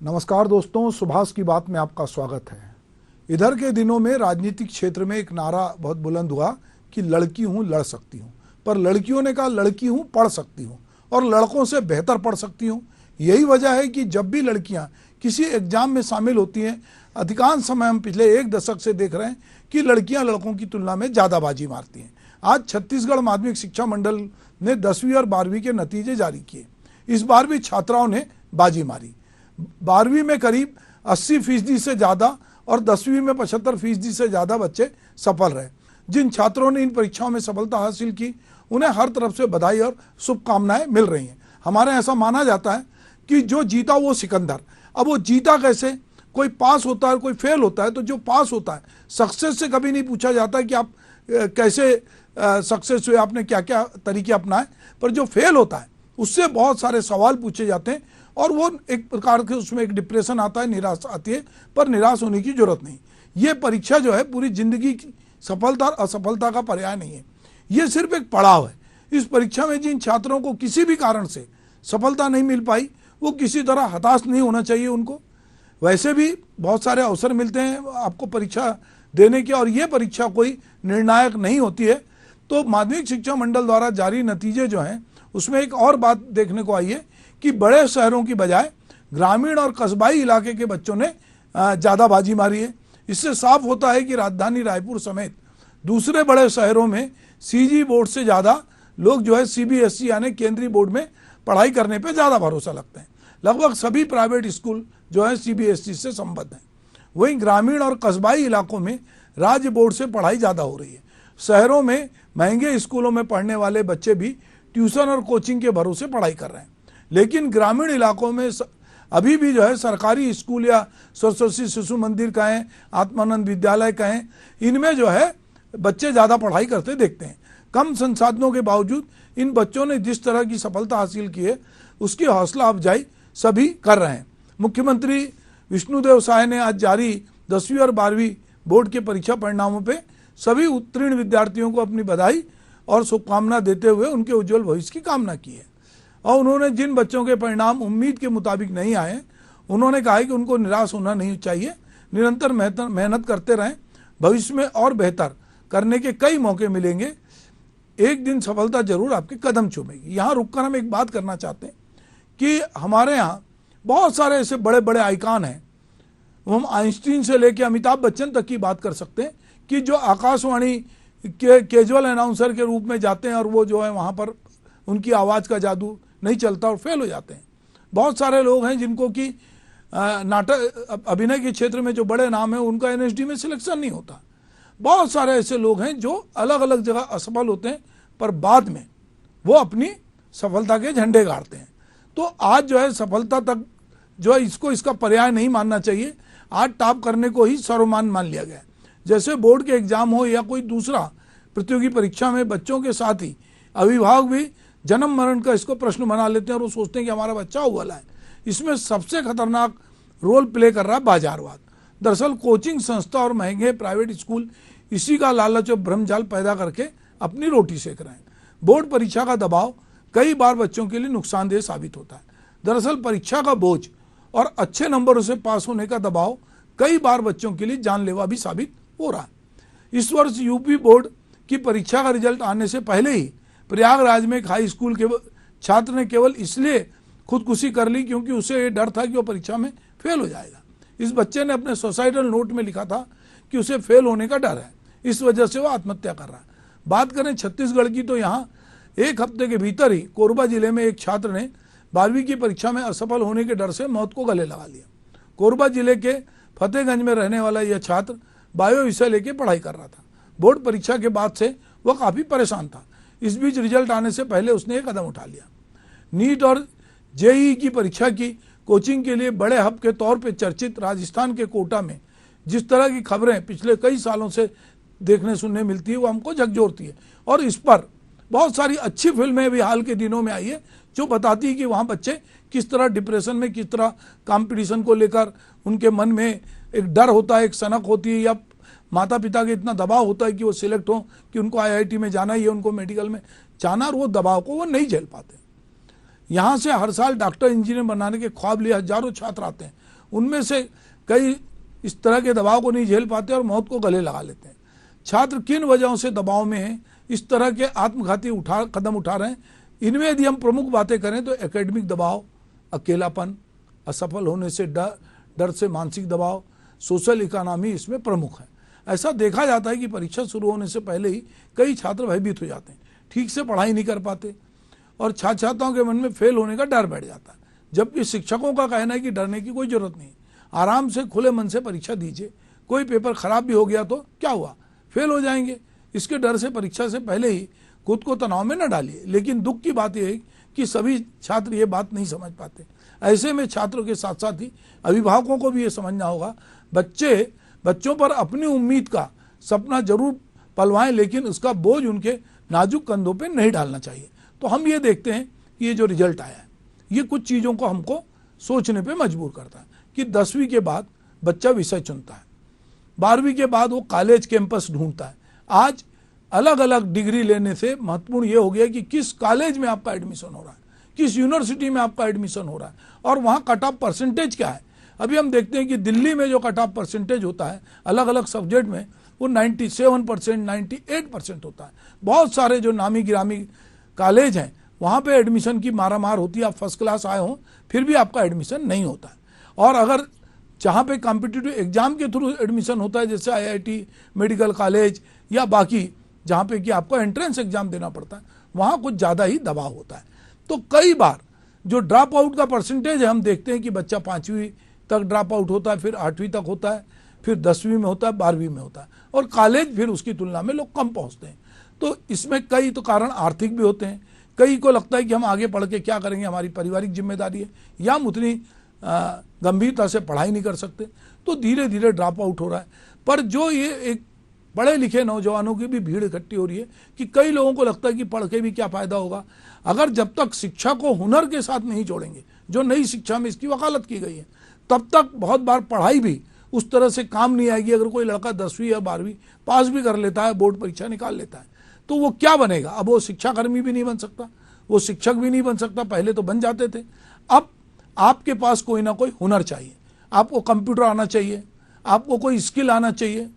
नमस्कार दोस्तों, सुभाष की बात में आपका स्वागत है। इधर के दिनों में राजनीतिक क्षेत्र में एक नारा बहुत बुलंद हुआ कि लड़की हूं लड़ सकती हूं, पर लड़कियों ने कहा लड़की हूं पढ़ सकती हूं और लड़कों से बेहतर पढ़ सकती हूं। यही वजह है कि जब भी लड़कियां किसी एग्जाम में शामिल होती हैं, अधिकांश समय हम पिछले एक दशक से देख रहे हैं कि लड़कियां लड़कों की तुलना में ज़्यादा बाजी मारती हैं। आज छत्तीसगढ़ माध्यमिक शिक्षा मंडल ने 10वीं और 12वीं के नतीजे जारी किए। इस बार भी छात्राओं ने बाजी मारी। 12वीं में करीब 80% से ज़्यादा और 10वीं में 75% से ज़्यादा बच्चे सफल रहे। जिन छात्रों ने इन परीक्षाओं में सफलता हासिल की, उन्हें हर तरफ से बधाई और शुभकामनाएं मिल रही हैं। हमारे ऐसा माना जाता है कि जो जीता वो सिकंदर। अब वो जीता कैसे? कोई पास होता है, कोई फेल होता है। तो जो पास होता है, सक्सेस से कभी नहीं पूछा जाता कि आप कैसे सक्सेस हुए, आपने क्या क्या तरीके अपनाए। पर जो फेल होता है उससे बहुत सारे सवाल पूछे जाते हैं और वो एक प्रकार के उसमें एक डिप्रेशन आता है, निराशा आती है। पर निराश होने की जरूरत नहीं। ये परीक्षा जो है पूरी जिंदगी की सफलता और असफलता का पर्याय नहीं है, ये सिर्फ एक पड़ाव है। इस परीक्षा में जिन छात्रों को किसी भी कारण से सफलता नहीं मिल पाई, वो किसी तरह हताश नहीं होना चाहिए उनको। वैसे भी बहुत सारे अवसर मिलते हैं आपको परीक्षा देने के, और ये परीक्षा कोई निर्णायक नहीं होती है। तो माध्यमिक शिक्षा मंडल द्वारा जारी नतीजे जो हैं उसमें एक और बात देखने को आई है कि बड़े शहरों की बजाय ग्रामीण और कस्बाई इलाके के बच्चों ने ज़्यादा बाजी मारी है। इससे साफ होता है कि राजधानी रायपुर समेत दूसरे बड़े शहरों में सीजी बोर्ड से ज़्यादा लोग जो है सीबीएसई यानी केंद्रीय बोर्ड में पढ़ाई करने पे ज़्यादा भरोसा लगते हैं। लगभग सभी प्राइवेट स्कूल जो है सीबीएसई से संबद्ध हैं। वहीं ग्रामीण और कस्बाई इलाकों में राज्य बोर्ड से पढ़ाई ज़्यादा हो रही है। शहरों में महंगे स्कूलों में पढ़ने वाले बच्चे भी ट्यूशन और कोचिंग के भरोसे पढ़ाई कर रहे हैं। लेकिन ग्रामीण इलाकों में अभी भी जो है सरकारी स्कूल या सरस्वती शिशु मंदिर कहें, आत्मानंद विद्यालय कहें, इनमें जो है बच्चे ज़्यादा पढ़ाई करते देखते हैं। कम संसाधनों के बावजूद इन बच्चों ने जिस तरह की सफलता हासिल की है, उसकी हौसला अफजाई सभी कर रहे हैं। मुख्यमंत्री विष्णुदेव साय ने आज जारी 10वीं और 12वीं बोर्ड के परीक्षा परिणामों पर सभी उत्तीर्ण विद्यार्थियों को अपनी बधाई और शुभकामना देते हुए उनके उज्जवल भविष्य की कामना की है। और उन्होंने जिन बच्चों के परिणाम उम्मीद के मुताबिक नहीं आए, उन्होंने कहा है कि उनको निराश होना नहीं चाहिए, निरंतर मेहनत करते रहें, भविष्य में और बेहतर करने के कई मौके मिलेंगे, एक दिन सफलता जरूर आपके कदम चूमेगी। यहाँ रुककर हम एक बात करना चाहते हैं कि हमारे यहाँ बहुत सारे ऐसे बड़े बड़े आइकान हैं। हम आइंस्टीन से लेकर अमिताभ बच्चन तक की बात कर सकते हैं कि जो आकाशवाणी के कैजुअल अनाउंसर के रूप में जाते हैं और वो जो है वहाँ पर उनकी आवाज़ का जादू नहीं चलता और फेल हो जाते हैं। बहुत सारे लोग हैं जिनको कि नाटक अभिनय के क्षेत्र में जो बड़े नाम हैं उनका एनएसडी में सिलेक्शन नहीं होता। बहुत सारे ऐसे लोग हैं जो अलग अलग जगह असफल होते हैं, पर बाद में वो अपनी सफलता के झंडे गाड़ते हैं। तो आज जो है सफलता तक जो है इसका पर्याय नहीं मानना चाहिए। आज टॉप करने को ही सर्वमान्य मान लिया गया है। जैसे बोर्ड के एग्जाम हो या कोई दूसरा प्रतियोगी परीक्षा में बच्चों के साथ ही अभिभावक भी जन्म मरण का इसको प्रश्न बना लेते हैं और वो सोचते हैं कि हमारा बच्चा अव्वल है। इसमें सबसे खतरनाक रोल प्ले कर रहा है बाजारवाद। दरअसल कोचिंग संस्था और महंगे प्राइवेट स्कूल इसी का लालच और भ्रमजाल पैदा करके अपनी रोटी सेक रहे हैं। बोर्ड परीक्षा का दबाव कई बार बच्चों के लिए नुकसानदेह साबित होता है। दरअसल परीक्षा का बोझ और अच्छे नंबरों से पास होने का दबाव कई बार बच्चों के लिए जानलेवा भी साबित हो रहा है। इस वर्ष यूपी बोर्ड की परीक्षा का रिजल्ट आने से पहले ही प्रयागराज में एक हाई स्कूल के छात्र ने केवल इसलिए खुदकुशी कर ली क्योंकि उसे ये डर था कि वो परीक्षा में फेल हो जाएगा। इस बच्चे ने अपने सुसाइडल नोट में लिखा था कि उसे फेल होने का डर है, इस वजह से वो आत्महत्या कर रहा है। बात करें छत्तीसगढ़ की, तो यहाँ एक हफ्ते के भीतर ही कोरबा जिले में एक छात्र ने 12वीं की परीक्षा में असफल होने के डर से मौत को गले लगा लिया। कोरबा जिले के फतेहगंज में रहने वाला यह छात्र बायो विषय लेके पढ़ाई कर रहा था। बोर्ड परीक्षा के बाद से वह काफ़ी परेशान था। इस बीच रिजल्ट आने से पहले उसने एक कदम उठा लिया। नीट और जेईई की परीक्षा की कोचिंग के लिए बड़े हब के तौर पे चर्चित राजस्थान के कोटा में जिस तरह की खबरें पिछले कई सालों से देखने सुनने मिलती है, वो हमको झकझोरती है। और इस पर बहुत सारी अच्छी फिल्में भी हाल के दिनों में आई है जो बताती है कि वहाँ बच्चे किस तरह डिप्रेशन में, किस तरह कंपटीशन को लेकर उनके मन में एक डर होता है, एक सनक होती है, या माता पिता के इतना दबाव होता है कि वो सिलेक्ट हो, कि उनको आईआईटी में जाना ही है, उनको मेडिकल में जाना, और वो दबाव को वो नहीं झेल पाते। यहाँ से हर साल डॉक्टर इंजीनियर बनाने के ख्वाब लिए हजारों छात्र आते हैं उनमें से कई इस तरह के दबाव को नहीं झेल पाते और मौत को गले लगा लेते हैं। छात्र किन वजहों से दबाव में हैं, इस तरह के आत्मघाती कदम उठा रहे हैं? इनमें यदि हम प्रमुख बातें करें तो एकेडमिक दबाव, अकेलापन, असफल होने से डर से मानसिक दबाव, सोशल इकोनॉमी इसमें प्रमुख है। ऐसा देखा जाता है कि परीक्षा शुरू होने से पहले ही कई छात्र भयभीत हो जाते हैं, ठीक से पढ़ाई नहीं कर पाते और छात्र छात्राओं के मन में फेल होने का डर बैठ जाता है। जबकि शिक्षकों का कहना है कि डरने की कोई जरूरत नहीं, आराम से खुले मन से परीक्षा दीजिए। कोई पेपर खराब भी हो गया तो क्या हुआ, फेल हो जाएंगे, इसके डर से परीक्षा से पहले ही खुद को तनाव में न डालिए। लेकिन दुख की बात यह है कि सभी छात्र ये बात नहीं समझ पाते। ऐसे में छात्रों के साथ साथ ही अभिभावकों को भी ये समझना होगा, बच्चों पर अपनी उम्मीद का सपना जरूर पलवाएं, लेकिन उसका बोझ उनके नाजुक कंधों पे नहीं डालना चाहिए। तो हम ये देखते हैं कि ये जो रिजल्ट आया है, ये कुछ चीज़ों को हमको सोचने पे मजबूर करता है कि 10वीं के बाद बच्चा विषय चुनता है, 12वीं के बाद वो कॉलेज कैंपस ढूंढता है। आज अलग अलग डिग्री लेने से महत्वपूर्ण ये हो गया कि किस कॉलेज में आपका एडमिशन हो रहा है, किस यूनिवर्सिटी में आपका एडमिशन हो रहा है और वहाँ कट ऑफ परसेंटेज क्या है। अभी हम देखते हैं कि दिल्ली में जो कट ऑफ परसेंटेज होता है अलग अलग सब्जेक्ट में, वो 97%, 98% होता है। बहुत सारे जो नामी गिरामी कॉलेज हैं वहाँ पे एडमिशन की मारामार होती है। आप फर्स्ट क्लास आए हों फिर भी आपका एडमिशन नहीं होता है। और अगर जहाँ पे कॉम्पिटिटिव एग्जाम के थ्रू एडमिशन होता है, जैसे IIT, मेडिकल कॉलेज या बाकी जहाँ पे कि आपको एंट्रेंस एग्जाम देना पड़ता है, वहाँ कुछ ज़्यादा ही दबाव होता है। तो कई बार जो ड्रॉप आउट का परसेंटेज है, हम देखते हैं कि बच्चा 5वीं तक ड्रॉप आउट होता है, फिर 8वीं तक होता है, फिर 10वीं में होता है, 12वीं में होता है और कॉलेज फिर उसकी तुलना में लोग कम पहुँचते हैं। तो इसमें कई तो कारण आर्थिक भी होते हैं। कई को लगता है कि हम आगे पढ़ के क्या करेंगे, हमारी पारिवारिक जिम्मेदारी है, या हम उतनी गंभीरता से पढ़ाई नहीं कर सकते, तो धीरे धीरे ड्रॉप आउट हो रहा है। पर जो ये एक पढ़े लिखे नौजवानों की भी भीड़ इकट्ठी हो रही है कि कई लोगों को लगता है कि पढ़ के भी क्या फ़ायदा होगा। अगर जब तक शिक्षा को हुनर के साथ नहीं जोड़ेंगे, जो नई शिक्षा में इसकी वकालत की गई है, तब तक बहुत बार पढ़ाई भी उस तरह से काम नहीं आएगी। अगर कोई लड़का 10वीं या 12वीं पास भी कर लेता है, बोर्ड परीक्षा निकाल लेता है, तो वो क्या बनेगा? अब वो शिक्षाकर्मी भी नहीं बन सकता, वो शिक्षक भी नहीं बन सकता। पहले तो बन जाते थे। अब आपके पास कोई ना कोई हुनर चाहिए, आपको कंप्यूटर आना चाहिए, आपको कोई स्किल आना चाहिए।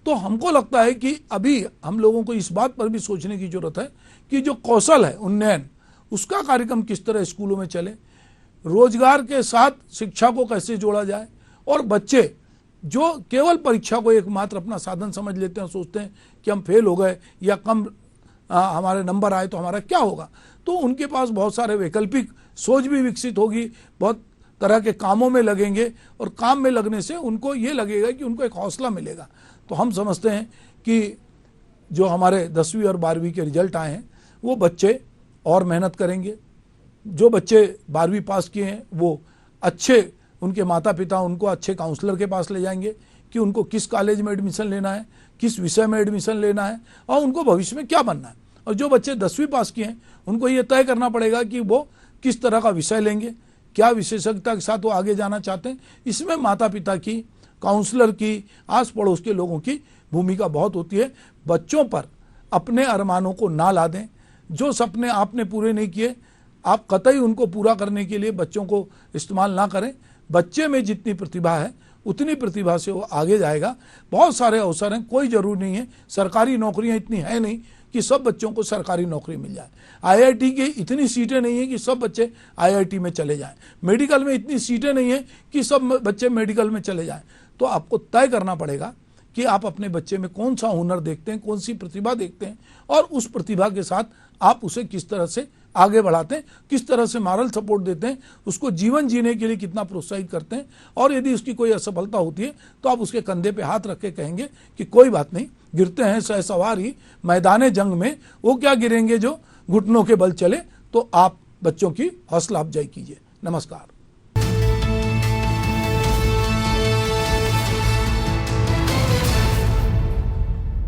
तो हमको लगता है कि अभी हम लोगों को इस बात पर भी सोचने की जरूरत है कि जो कौशल है उन्नयन, उसका कार्यक्रम किस तरह स्कूलों में चले, रोजगार के साथ शिक्षा को कैसे जोड़ा जाए। और बच्चे जो केवल परीक्षा को एकमात्र अपना साधन समझ लेते हैं, सोचते हैं कि हम फेल हो गए या कम हमारे नंबर आए तो हमारा क्या होगा, तो उनके पास बहुत सारे वैकल्पिक सोच भी विकसित होगी, बहुत तरह के कामों में लगेंगे और काम में लगने से उनको ये लगेगा कि उनको एक हौसला मिलेगा। तो हम समझते हैं कि जो हमारे 10वीं और 12वीं के रिजल्ट आए हैं, वो बच्चे और मेहनत करेंगे। जो बच्चे 12वीं पास किए हैं वो अच्छे, उनके माता पिता उनको अच्छे काउंसलर के पास ले जाएंगे कि उनको किस कॉलेज में एडमिशन लेना है, किस विषय में एडमिशन लेना है और उनको भविष्य में क्या बनना है। और जो बच्चे 10वीं पास किए हैं उनको ये तय करना पड़ेगा कि वो किस तरह का विषय लेंगे, क्या विशेषज्ञता के साथ वो आगे जाना चाहते हैं। इसमें माता पिता की, काउंसलर की, आस पड़ोस के लोगों की भूमिका बहुत होती है। बच्चों पर अपने अरमानों को ना ला दें। जो सपने आपने पूरे नहीं किए, आप कतई उनको पूरा करने के लिए बच्चों को इस्तेमाल ना करें। बच्चे में जितनी प्रतिभा है उतनी प्रतिभा से वो आगे जाएगा। बहुत सारे अवसर हैं, कोई जरूरी नहीं है, सरकारी नौकरियां इतनी है नहीं कि सब बच्चों को सरकारी नौकरी मिल जाए। IIT की इतनी सीटें नहीं है कि सब बच्चे IIT में चले जाएं। मेडिकल में इतनी सीटें नहीं है कि सब बच्चे मेडिकल में चले जाएं। तो आपको तय करना पड़ेगा कि आप अपने बच्चे में कौन सा हुनर देखते हैं, कौन सी प्रतिभा देखते हैं और उस प्रतिभा के साथ आप उसे किस तरह से आगे बढ़ाते हैं, किस तरह से मॉरल सपोर्ट देते हैं, उसको जीवन जीने के लिए कितना प्रोत्साहित करते हैं। और यदि उसकी कोई असफलता होती है तो आप उसके कंधे पे हाथ रख के कहेंगे कि कोई बात नहीं, गिरते हैं सहसवार ही मैदान जंग में, वो क्या गिरेंगे जो घुटनों के बल चले। तो आप बच्चों की हौसला अफजाई कीजिए। नमस्कार।